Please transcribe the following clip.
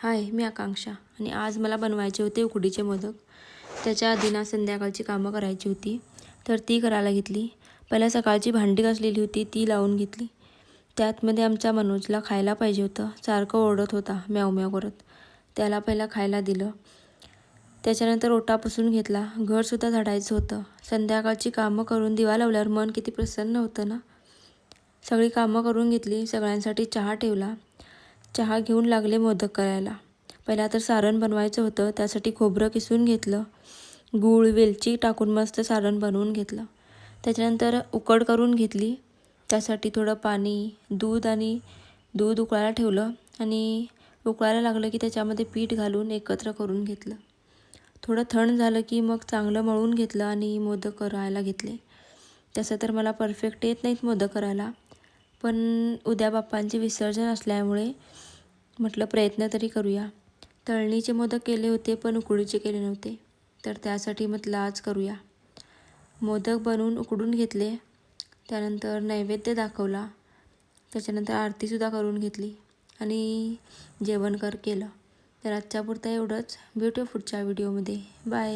हाय, मी आकांक्षा आणि आज मला बनवायचे होते उकडीचे मोदक. त्याच्या आधी ना संध्याकाळची कामं करायची होती, तर ती करायला घेतली. पहिला सकाळची भांडी घासलेली होती ती लावून घेतली. त्यातमध्ये आमच्या मनोजला खायला पाहिजे होतं. सारखं ओरडत होता म्याव म्याव करत. त्याला पहिला खायला दिलं. त्याच्यानंतर ओटा पुसून घेतला. घरसुद्धा झाडायचं होतं. संध्याकाळची कामं करून दिवा लावल्यावर मन किती प्रसन्न होतं ना. सगळी कामं करून घेतली. सगळ्यांसाठी चहा ठेवला. चहा घेऊन लागले मोदक करायला. पहिला तर सारण बनवायचं होतं. त्यासाठी खोबरं किसून घेतलं. गूळ वेलची टाकून मस्त सारण बनवून घेतलं. त्याच्यानंतर उकड करून घेतली. त्यासाठी थोडं पाणी, दूध उकळायला ठेवलं आणि उकळायला लागलं की त्याच्यामध्ये पीठ घालून एकत्र करून घेतलं. थोडं थंड झालं की मग चांगलं मळून घेतलं आणि मोदक करायला घेतले. तसं तर मला परफेक्ट येत नाहीत मोदक करायला, पण उद्या बाप्पांचे विसर्जन असल्यामुळे म्हटलं प्रयत्न तरी करूया. तळणीचे मोदक केले होते पण उकडीचे केले नव्हते, तर त्यासाठी म्हटलं आज करूया. मोदक बनवून उकडून घेतले. त्यानंतर नैवेद्य दाखवला. त्याच्यानंतर आरतीसुद्धा करून घेतली आणि जेवण केलं. तर आजच्या पुरतं एवढंच. भेटूया पुढच्या व्हिडिओमध्ये. बाय.